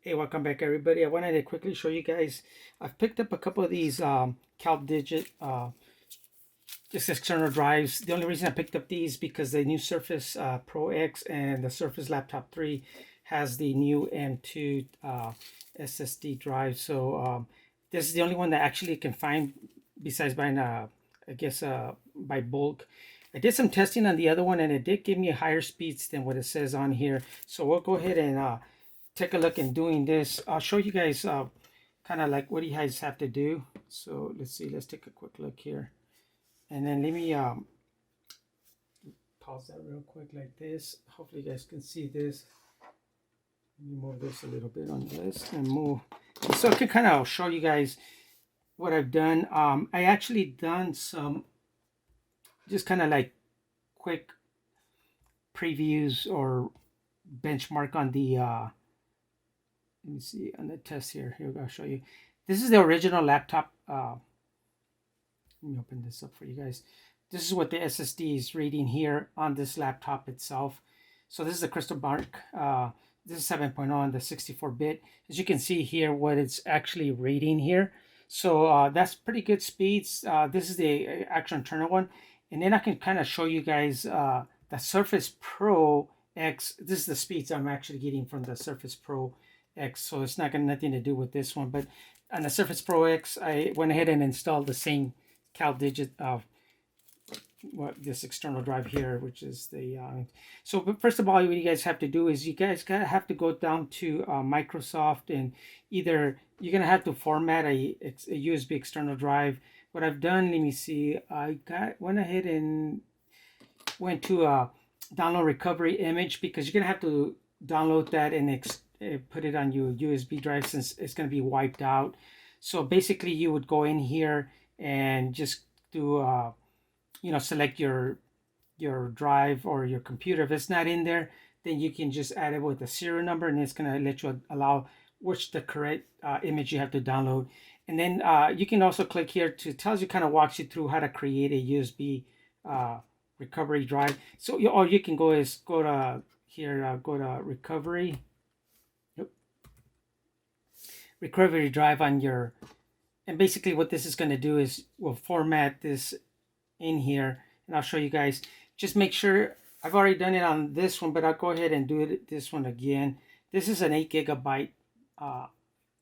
Hey, welcome back everybody. I wanted to quickly show you guys. I've picked up a couple of these CalDigit just external drives. The only reason I picked up these because the new Surface Pro X and the Surface Laptop 3 has the new M2 SSD drive. So this is the only one that actually can find besides buying I guess by bulk. I did some testing on the other one and it did give me higher speeds than what it says on here. So we'll go ahead and take a look in doing this. I'll show you guys kind of like what you guys have to do. So let's see, let's take a quick look here. And then let me pause that real quick like this. Hopefully you guys can see this. Let me move this a little bit on this and move. So I can kind of show you guys what I've done. I actually done some just kind of like quick previews or benchmark on the let me see on the test here. Here, I'll show you. This is the original laptop. Let me open this up for you guys. This is what the SSD is reading here on this laptop itself. So this is the Crystal Mark. This is 7.0 on the 64-bit. As you can see here, what it's actually reading here. So that's pretty good speeds. This is the actual internal one. And then I can kind of show you guys the Surface Pro X. This is the speeds I'm actually getting from the Surface Pro X. So it's not got nothing to do with this one. But on the Surface Pro X, I went ahead and installed the same CalDigit this external drive here, which is the so first of all, what you guys have to do is you guys have to go down to Microsoft, and either you're gonna have to format a USB external drive. What I've done, let me see, I went ahead and went to download recovery image, because you're gonna have to download that and put it on your USB drive since it's gonna be wiped out. So basically you would go in here and just do select your drive or your computer. If it's not in there, then you can just add it with a serial number, and it's gonna let you allow which the correct image you have to download. And then you can also click here to tells you, kind of walks you through how to create a USB recovery drive. So all you can go is go to here, go to recovery. Yep. Recovery drive on your, and basically what this is going to do is we'll format this in here, and I'll show you guys. Just make sure, I've already done it on this one, but I'll go ahead and do it this one again. This is an 8 GB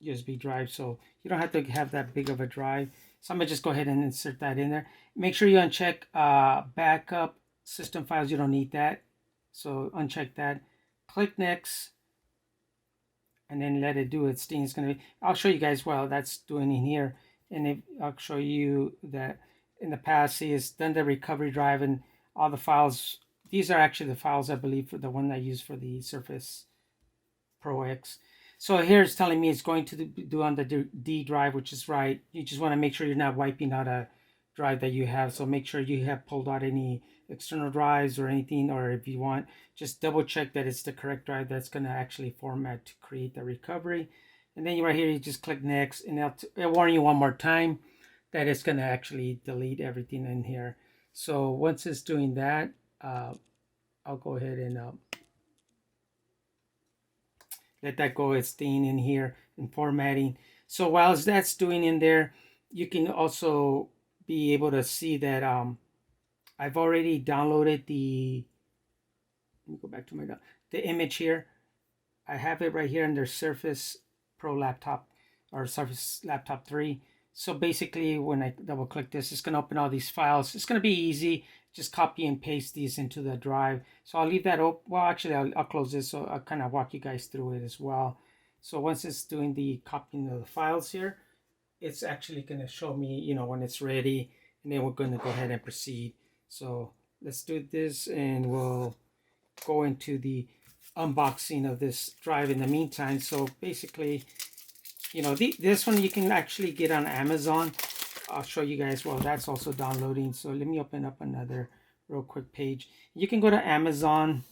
USB drive, so you don't have to have that big of a drive. So I'm gonna just go ahead and insert that in there. Make sure you uncheck backup system files. You don't need that, so uncheck that. Click next, and then let it do its thing. It's gonna be, I'll show you guys while that's doing in here, and I'll show you that in the past he has done the recovery drive and all the files. These are actually the files, I believe, for the one I use for the Surface Pro X. So here it's telling me it's going to do on the D drive, which is right. You just want to make sure you're not wiping out a drive that you have. So make sure you have pulled out any external drives or anything, or if you want, just double check that it's the correct drive that's going to actually format to create the recovery. And then right here, you just click next, and it'll warn you one more time that it's going to actually delete everything in here. So once it's doing that, I'll go ahead and let that go. It's staying in here and formatting. So while that's doing in there, you can also be able to see that I've already downloaded the, let me go back to the image here. I have it right here under Surface Pro Laptop or Surface Laptop 3. So basically when I double click this, it's going to open all these files. It's going to be easy. Just copy and paste these into the drive. So I'll leave that open. Well, actually, I'll close this, so I'll kind of walk you guys through it as well. So once it's doing the copying of the files here, it's actually going to show me, when it's ready, and then we're going to go ahead and proceed. So let's do this, and we'll go into the unboxing of this drive in the meantime. So basically, this one you can actually get on Amazon. I'll show you guys while that's also downloading. So let me open up another real quick page. You can go to Amazon,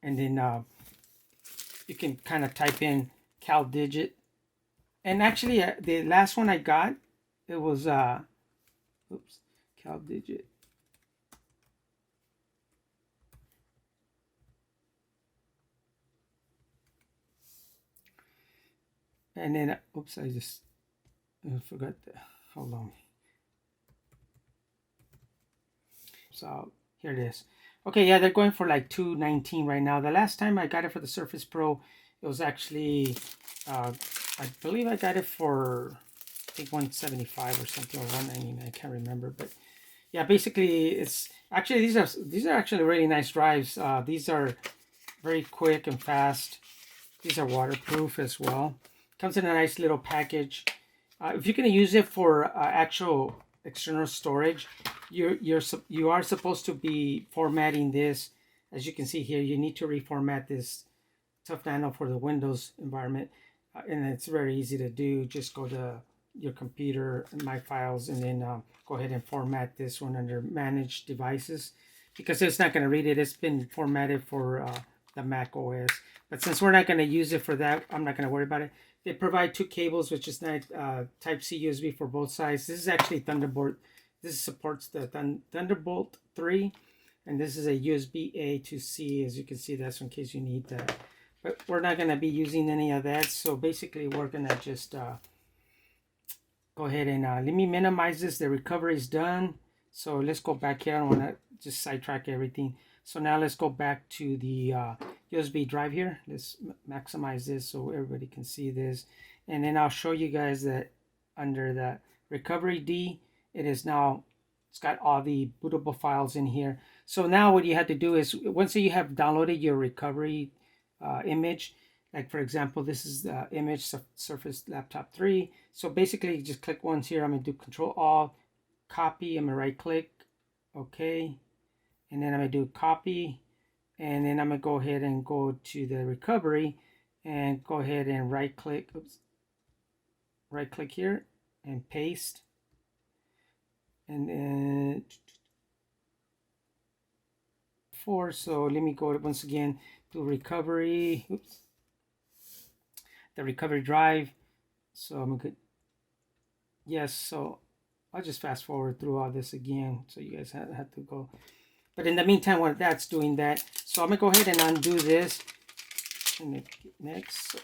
and then you can kind of type in CalDigit. And actually, the last one I got, it was CalDigit. And then, oops, I just forgot the, hold on. So here it is. Okay, yeah, they're going for like $219 right now. The last time I got it for the Surface Pro, it was actually, I believe I got it for, I think 175 or something, or 199. I can't remember, but yeah, basically it's actually these are actually really nice drives. These are very quick and fast. These are waterproof as well. Comes in a nice little package. If you're going to use it for actual external storage, you are supposed to be formatting this. As you can see here, you need to reformat this Tough Nano for the Windows environment, and it's very easy to do. Just go to your computer and My Files, and then go ahead and format this one under Manage Devices, because it's not going to read it. It's been formatted for the Mac OS, but since we're not going to use it for that, I'm not going to worry about it. They provide two cables, which is nice, Type-C USB for both sides. This is actually Thunderbolt. This supports the Thunderbolt 3, and this is a USB A to C. As you can see, that's in case you need that. But we're not going to be using any of that. So basically, we're going to just go ahead and let me minimize this. The recovery is done. So let's go back here. I don't want to just sidetrack everything. So now let's go back to the USB drive here. Let's maximize this so everybody can see this. And then I'll show you guys that under the recovery D, it is now, it's got all the bootable files in here. So now what you have to do is, once you have downloaded your recovery image, like for example, this is the image Surface Laptop 3. So basically, you just click once here. I'm going to do Control Alt, copy. I'm going to right click, okay. And then I'm going to do copy. And then I'm going to go ahead and go to the recovery and go ahead and right click. Oops. Right click here and paste. And then so let me go once again to recovery. Oops. The recovery drive. So I'm good. Yes, so I'll just fast forward through all this again so you guys have to go. But in the meantime, while that's doing that, so I'm gonna go ahead and undo this. And next,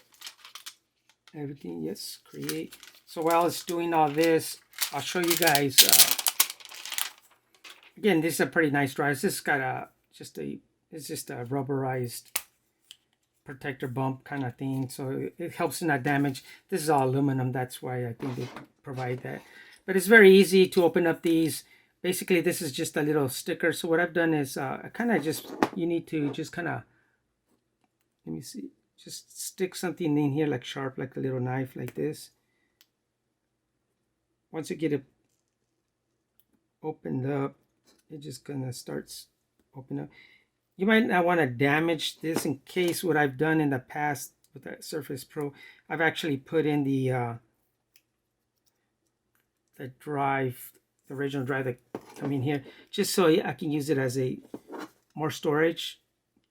everything, yes, create. So while it's doing all this, I'll show you guys. Again, this is a pretty nice drive. This has got it's just a rubberized protector bump kind of thing, so it helps in that damage. This is all aluminum, that's why I think they provide that. But it's very easy to open up these. Basically, this is just a little sticker. So what I've done is I kind of just, you need to just kind of, let me see, just stick something in here like sharp, like a little knife like this. Once you get it opened up, it just gonna starts opening up. You might not want to damage this, in case what I've done in the past with the Surface Pro, I've actually put in the drive, the original drive that come in here, just so I can use it as a more storage.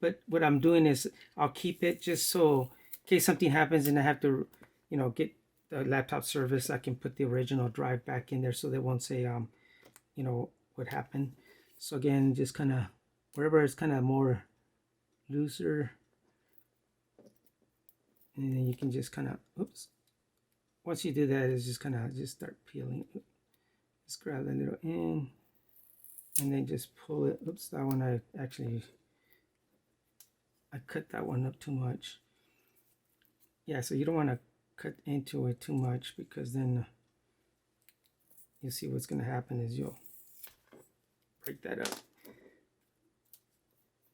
But what I'm doing is I'll keep it just so in case something happens and I have to, you know, get the laptop service, I can put the original drive back in there so they won't say, you know, what happened. So again, just kind of wherever it's kind of more looser, and then you can just kind of, oops. Once you do that, it's just kind of just start peeling. Just grab that little end, and then just pull it. Oops, that one I cut that one up too much. Yeah, so you don't want to cut into it too much, because then you see what's going to happen is you'll break that up.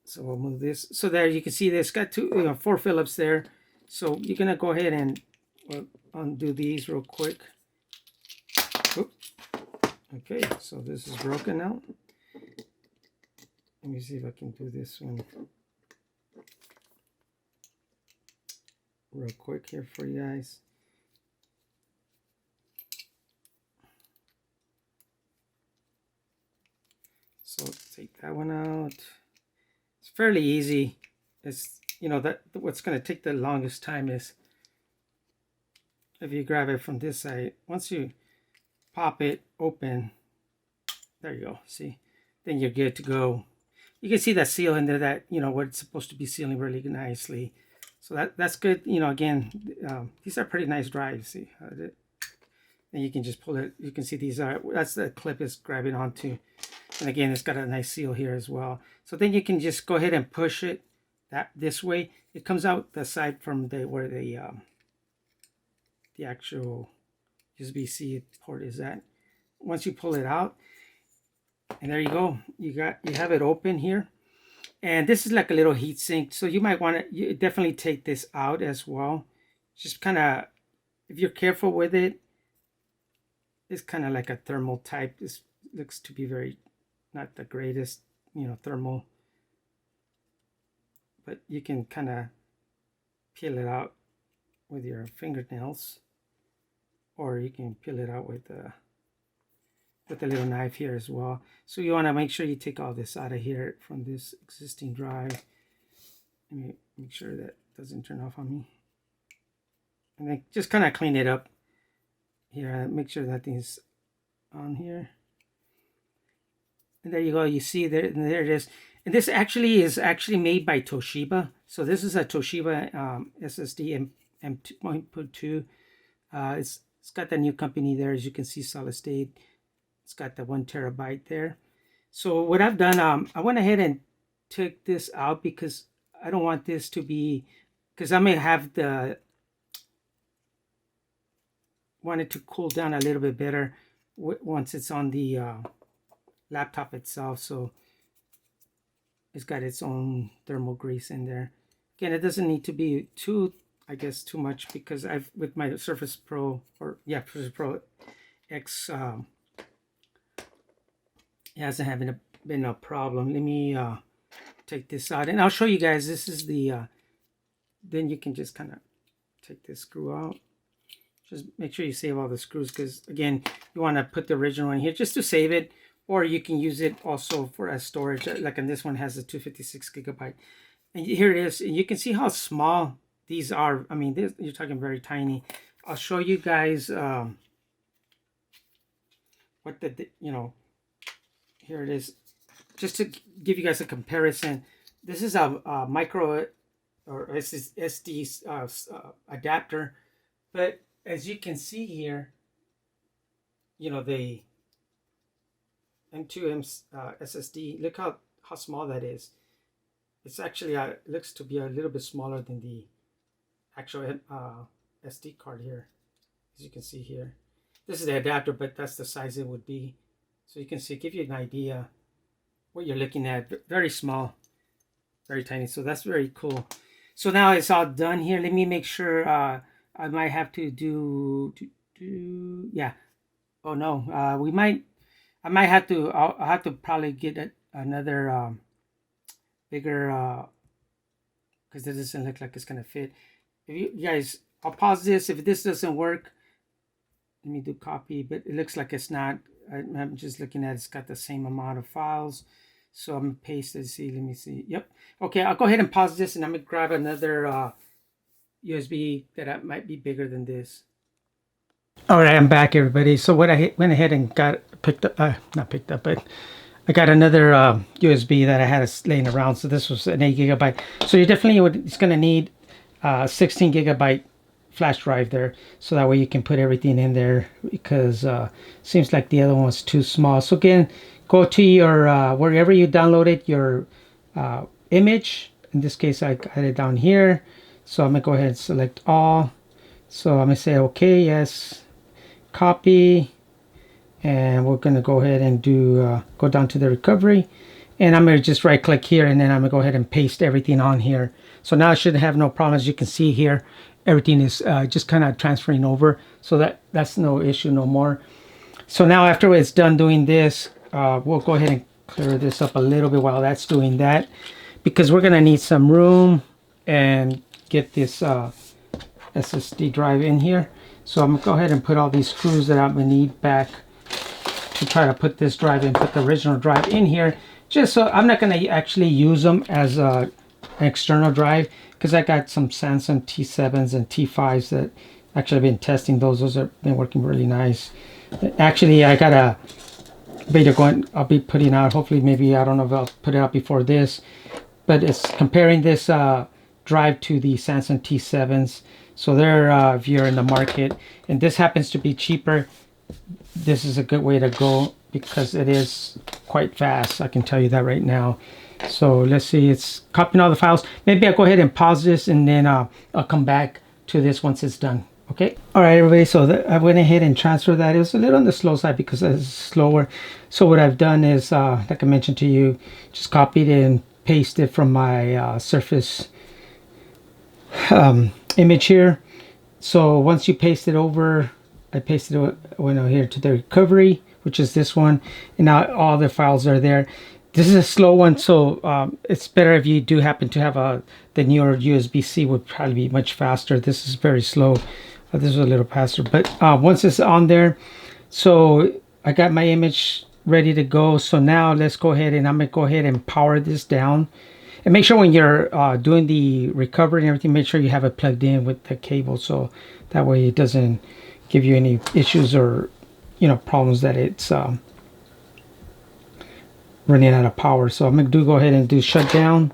So we'll move this. So there you can see this got 4 Phillips there. So you're gonna go ahead and undo these real quick. Oop. Okay, so this is broken now. Let me see if I can do this one real quick here for you guys. So take that one out. It's fairly easy. It's, you know, that what's going to take the longest time is if you grab it from this side. Once you pop it open, there you go. See, then you're good to go. You can see that seal in there, that, you know, what it's supposed to be sealing really nicely. So that's good. You know, again, these are pretty nice drives. See, and you can just pull it. You can see these are, that's the clip is grabbing onto. And again, it's got a nice seal here as well. So then you can just go ahead and push it this way. It comes out the side from where the actual USB-C port is at. Once you pull it out, and there you go. You have it open here. And this is like a little heat sink. So you might want to definitely take this out as well. Just kind of, if you're careful with it, it's kind of like a thermal type. This looks to be very, not the greatest, you know, thermal. But you can kind of peel it out with your fingernails. Or you can peel it out with a little knife here as well. So you want to make sure you take all this out of here from this existing drive. Let me make sure that doesn't turn off on me. And then just kind of clean it up here. Make sure that thing's on here. And there you go. You see there it is. And this actually is made by Toshiba. So this is a Toshiba SSD M.2. It's got the new company there, as you can see, solid state. It's got the 1 terabyte there. So what I've done, I went ahead and took this out because I don't want this to be, because I may have want it to cool down a little bit better once it's on the laptop itself. So it's got its own thermal grease in there. Again, it doesn't need to be too much, because with my Surface Pro, Surface Pro X, it hasn't been a problem. Let me take this out, and I'll show you guys. This is the then you can just kind of take this screw out. Just make sure you save all the screws, because again, you want to put the original in here just to save it, or you can use it also for as storage. Like in this one has a 256 gigabyte, and here it is. And you can see how small these are. I mean, you're talking very tiny. I'll show you guys what here it is, just to give you guys a comparison. This is a micro or SSD adapter, but as you can see here, you know, the M.2 SSD, look how small that is. It's actually looks to be a little bit smaller than the actual SD card here, as you can see here. This is the adapter, but that's the size it would be. So you can see, give you an idea what you're looking at. Very small, very tiny. So that's very cool. So now it's all done here. Let me make sure. I might have to do yeah. Oh no, I might have to. I'll have to probably get another bigger, because this doesn't look like it's gonna fit. If you guys, I'll pause this. If this doesn't work, let me do copy. But it looks like it's not. I'm just looking at it's got the same amount of files. So I'm going to paste it. See, let me see. Yep. Okay, I'll go ahead and pause this, and I'm going to grab another USB that might be bigger than this. All right, I'm back, everybody. So what I went ahead and picked up, but I got another USB that I had laying around. So this was an 8 gigabyte. So you definitely it's going to need 16 gigabyte flash drive there, so that way you can put everything in there, because seems like the other one was too small. So again, go to your wherever you downloaded your image. In this case, I got it down here, so I'm gonna go ahead and select all. So I'm gonna say okay, yes, copy, and we're gonna go ahead and do go down to the recovery, and I'm gonna just right click here, and then I'm gonna go ahead and paste everything on here. So now I should have no problem. As you can see here, everything is just kind of transferring over, so that's no issue no more. So now after it's done doing this, we'll go ahead and clear this up a little bit while that's doing that, because we're gonna need some room and get this SSD drive in here. So I'm gonna go ahead and put all these screws that I'm gonna need back to try to put this drive in, put the original drive in here, just so I'm not gonna actually use them as an external drive, because I got some Samsung T7s and T5s that actually I've been testing. Those have been working really nice. Actually, I got a video I'll be putting out, hopefully, maybe, I don't know if I'll put it out before this, but it's comparing this drive to the Samsung T7s. So they're, if you're in the market and this happens to be cheaper, this is a good way to go because it is quite fast. I can tell you that right now. So let's see, it's copying all the files. Maybe I'll go ahead and pause this and then I'll come back to this once it's done. Okay. All right, everybody. So I went ahead and transferred that. It was a little on the slow side because it's slower. So what I've done is, like I mentioned to you, just copied and pasted from my Surface image here. So once you paste it over, I pasted it went over here to the recovery, which is this one, and now all the files are there. This is a slow one, so it's better if you do happen to have the newer USB-C would probably be much faster. This is very slow. This is a little faster, but once it's on there, so I got my image ready to go. So now let's go ahead and I'm gonna go ahead and power this down. And make sure when you're doing the recovery and everything, make sure you have it plugged in with the cable, so that way it doesn't give you any issues or problems that it's running out of power. So I'm gonna go ahead and do shutdown,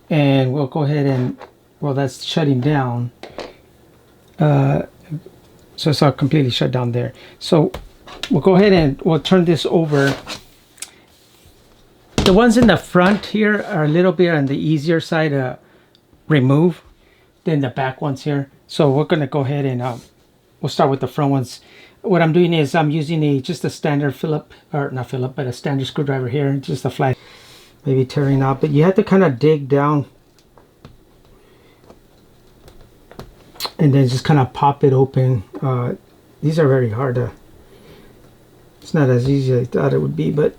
and we'll go ahead and, well, that's shutting down. So it's all completely shut down there. So we'll go ahead and we'll turn this over. The ones in the front here are a little bit on the easier side to remove than the back ones here. So we're going to go ahead and we'll start with the front ones. What I'm doing is I'm using just a standard Phillips, or not Phillips, but a standard screwdriver here, just a flat, maybe tearing out, but you have to kind of dig down and then just kind of pop it open. These are very hard to, it's not as easy as I thought it would be, but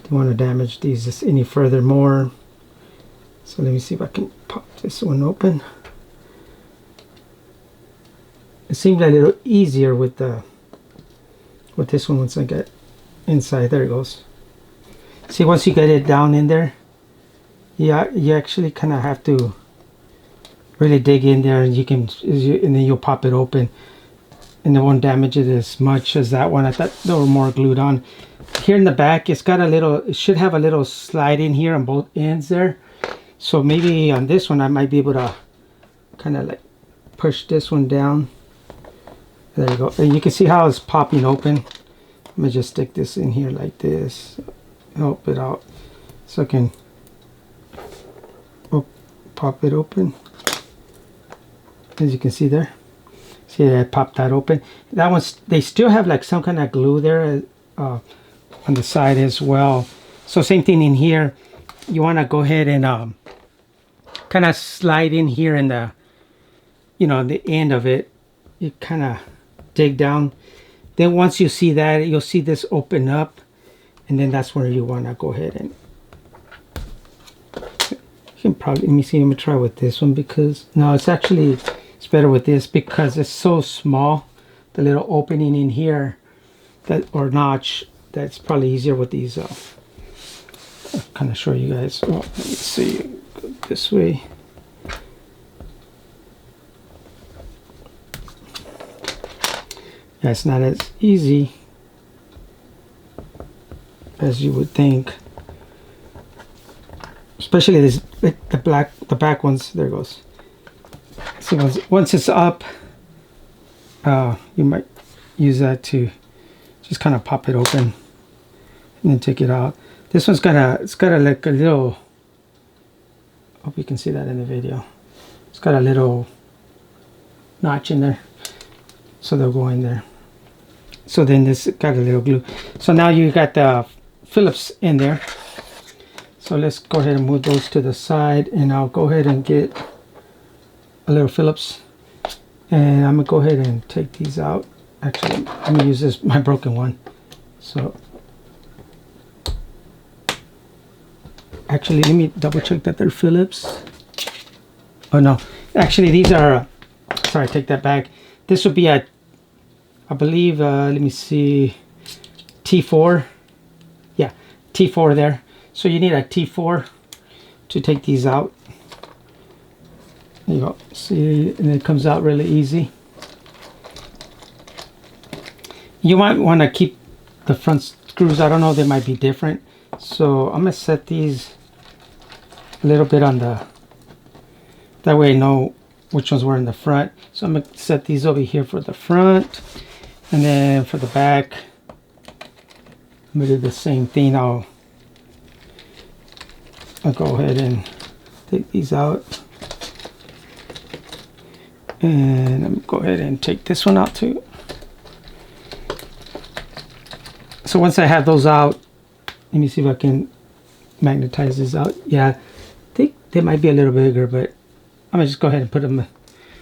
don't want to damage these any further more. So let me see if I can pop this one open. It seems a little easier with this one once I get inside. There it goes. See, once you get it down in there, yeah, you actually kind of have to really dig in there, and and then you'll pop it open, and it won't damage it as much as that one. I thought they were more glued on. Here in the back, it's got a little, it should have a little slide in here on both ends there. So maybe on this one I might be able to kind of like push this one down. There you go. And you can see how it's popping open. I'm gonna just stick this in here like this, help it out, so I can pop it open. As you can see there, see, I popped that open. That one's, they still have like some kind of glue there on the side as well. So same thing in here. You want to go ahead and kind of slide in here in the, the end of it. You kind of dig down. Then once you see that, you'll see this open up, and then that's where you want to go ahead and, you can probably, let me see, I'm gonna try with this one, because no, it's actually, it's better with this because it's so small, the little opening in here, that, or notch, that's probably easier with these. I'll kind of show you guys. Well, let me see, go this way. Yeah, it's not as easy as you would think, especially this, the back ones. There it goes. So once it's up, you might use that to just kind of pop it open and then take it out. This one's it's got like a little, hope you can see that in the video. It's got a little notch in there, so they'll go in there. So then this got a little glue. So now you got the Phillips in there. So let's go ahead and move those to the side, and I'll go ahead and get a little Phillips, and I'm gonna go ahead and take these out. Actually, I'm gonna use this, my broken one. So actually, let me double check that they're Phillips. Oh no, actually these are, sorry, take that back. This would be a, I believe, let me see, T4. Yeah, T4 there. So you need a T4 to take these out. There you go. See, and it comes out really easy. You might want to keep the front screws. I don't know, they might be different. So I'm gonna set these a little bit on the, that way I know which ones were in the front. So I'm going to set these over here for the front, and then for the back I'm going to do the same thing. I'll go ahead and take these out, and I'm going to go ahead and take this one out too. So once I have those out, let me see if I can magnetize this out. Yeah, I think they might be a little bigger, but I'm gonna just go ahead and put them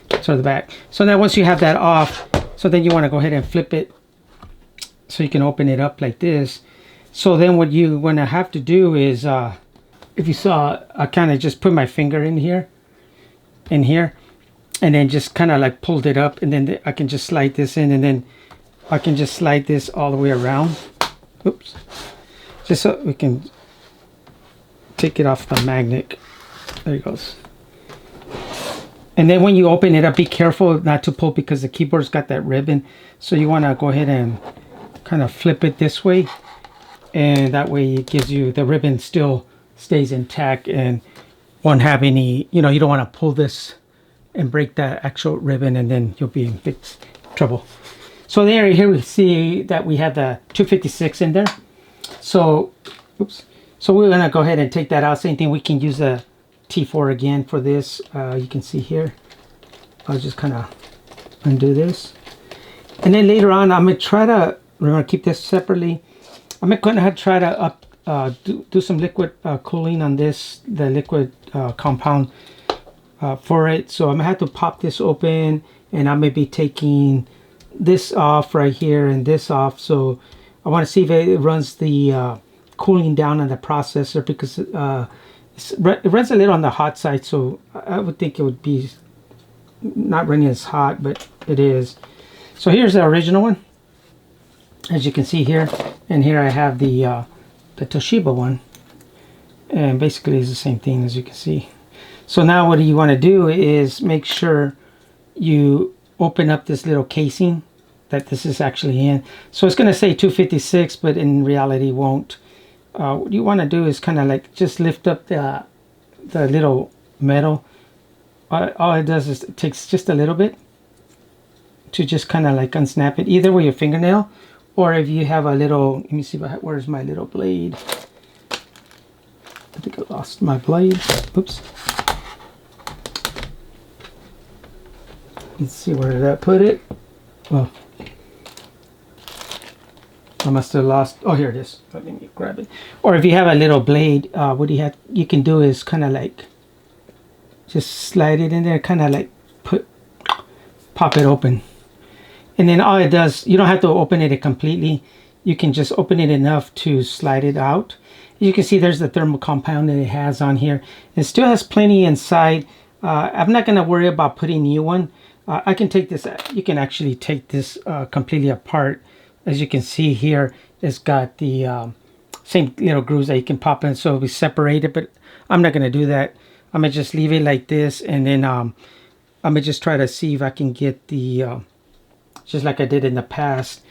to the back. So now once you have that off, so then you want to go ahead and flip it so you can open it up like this. So then what you want to have to do is, if you saw, I kind of just put my finger in here, and then just kind of like pulled it up, and then I can just slide this in, and then I can just slide this all the way around. Oops. Just so we can take it off the magnet. There it goes. And then when you open it up, be careful not to pull, because the keyboard's got that ribbon. So you want to go ahead and kind of flip it this way, and that way it gives you, the ribbon still stays intact and won't have any, you don't want to pull this and break that actual ribbon, and then you'll be in big trouble. So here we see that we have the 256 in there. So, oops. So we're gonna go ahead and take that out. Same thing, we can use a T4 again for this. You can see here. I'll just kind of undo this. And then later on, I'm gonna try to, we're gonna keep this separately. I'm gonna try to do some liquid cooling on this, the liquid compound for it. So I'm gonna have to pop this open, and I'm gonna be taking this off right here and this off. So I want to see if it runs the cooling down on the processor, because it runs a little on the hot side. So I would think it would be not running as hot, but it is. So here's the original one, as you can see here, and here I have the Toshiba one, and basically it's the same thing, as you can see. So now what you want to do is make sure you open up this little casing that this is actually in. So it's going to say 256, but in reality won't. What you want to do is kind of like just lift up the little metal. All it does is it takes just a little bit to just kind of like unsnap it, either with your fingernail, or if you have a little, let me see, where's my little blade? I think I lost my blade. Oops. Let's see, where did I put it? Well, I must have lost. Oh, here it is. Let me grab it. Or if you have a little blade, what you can do is kind of like just slide it in there, kind of like pop it open, and then all it does, you don't have to open it completely. You can just open it enough to slide it out. You can see there's the thermal compound that it has on here. It still has plenty inside. I'm not going to worry about putting new one. I can take this, you can actually take this completely apart. As you can see here, it's got the same little grooves that you can pop in, so it'll be separated, but I'm not going to do that. I'm going to just leave it like this, and then I'm going to just try to see if I can get the, just like I did in the past.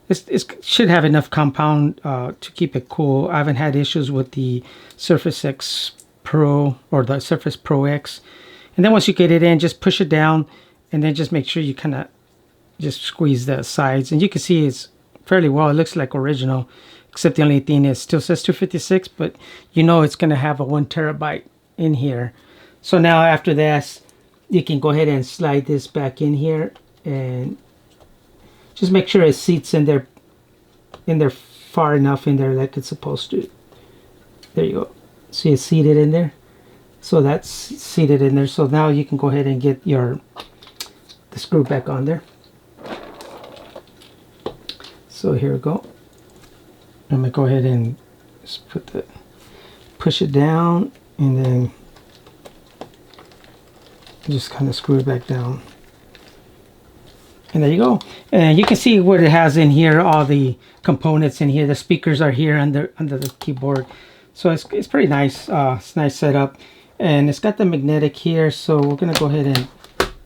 It should have enough compound to keep it cool. I haven't had issues with the Surface X Pro or the Surface Pro X. And then once you get it in, just push it down, and then just make sure you kind of just squeeze the sides. And you can see it's fairly well. It looks like original, except the only thing is it still says 256, but you know it's going to have a 1 terabyte in here. So now after that, you can go ahead and slide this back in here, and just make sure it seats in there far enough in there like it's supposed to. There you go. See, it's seated in there. So that's seated in there. So now you can go ahead and get the screw back on there. So here we go. I'm gonna go ahead and just push it down, and then just kind of screw it back down. And there you go. And you can see what it has in here, all the components in here. The speakers are here under the keyboard. So it's pretty nice. It's a nice setup. And it's got the magnetic here. So we're going to go ahead and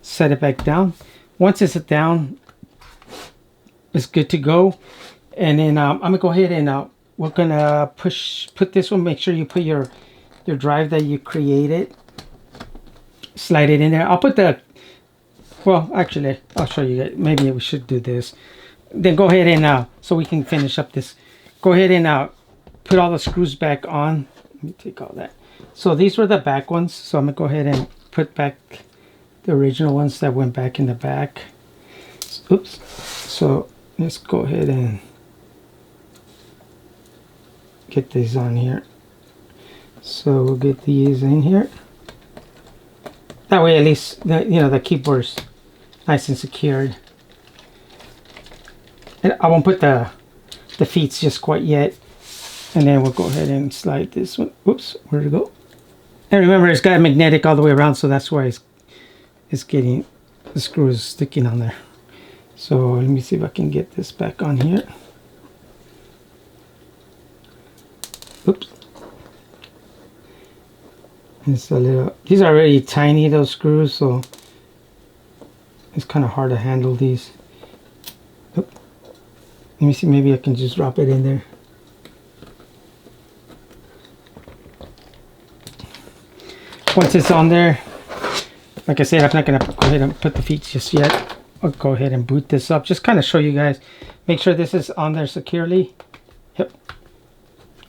set it back down. Once it's down, it's good to go. And then I'm going to go ahead and we're going to put this one. Make sure you put your your drive that you created. Slide it in there. I'll put the, well, actually, I'll show you guys. Maybe we should do this. Then go ahead and, so we can finish up this. Go ahead and put all the screws back on. Let me take all that. So these were the back ones. So I'm going to go ahead and put back the original ones that went back in the back. Oops. So let's go ahead and get these on here. So we'll get these in here. That way, at least the keyboard's nice and secured. And I won't put the feet just quite yet. And then we'll go ahead and slide this one. Whoops, where'd it go? And remember, it's got a magnetic all the way around, so that's why it's getting the screws sticking on there. So let me see if I can get this back on here. Oops. It's a little, these are really tiny, those screws, so it's kind of hard to handle these. Oop. Let me see, maybe I can just drop it in there. Once it's on there, like I said, I'm not going to go ahead and put the feet just yet. I'll go ahead and boot this up. Just kind of show you guys. Make sure this is on there securely. Yep.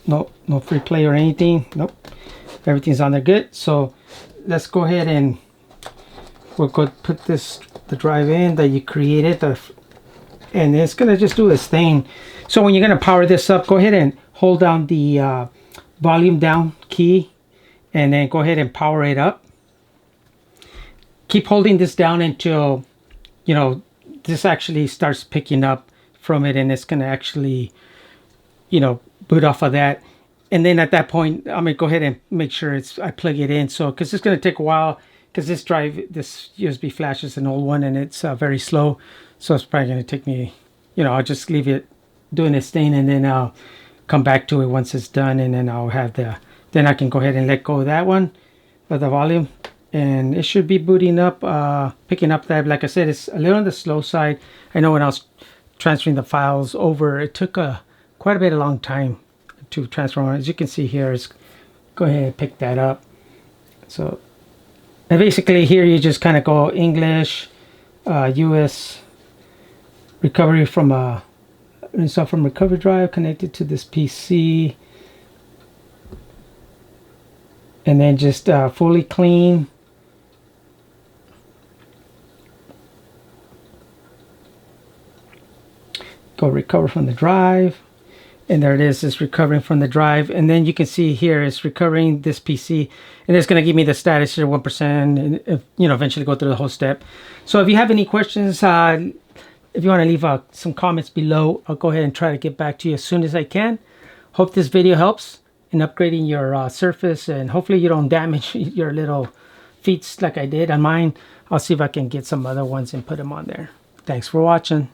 No free play or anything. Nope. Everything's on there good. So let's go ahead and we'll go put the drive in that you created. And it's going to just do its thing. So when you're going to power this up, go ahead and hold down the volume down key. And then go ahead and power it up. Keep holding this down until, this actually starts picking up from it. And it's going to actually, boot off of that. And then at that point, I'm going to go ahead and make sure I plug it in. So, because it's going to take a while, because this USB flash is an old one and it's very slow. So it's probably going to take me, I'll just leave it doing its thing and then I'll come back to it once it's done. And then I'll have then I can go ahead and let go of that one, of the volume. And it should be booting up, picking up that. Like I said, it's a little on the slow side. I know when I was transferring the files over, it took quite a bit of long time to transfer on. As you can see here, go ahead and pick that up. So, and basically here you just kind of go English, US, recovery from install from recovery drive connected to this PC, and then just fully clean. Go recover from the drive. And there it is, it's recovering from the drive. And then you can see here, it's recovering this PC. And it's going to give me the status here, 1%, and eventually go through the whole step. So if you have any questions, if you want to leave some comments below, I'll go ahead and try to get back to you as soon as I can. Hope this video helps in upgrading your Surface. And hopefully you don't damage your little feet like I did on mine. I'll see if I can get some other ones and put them on there. Thanks for watching.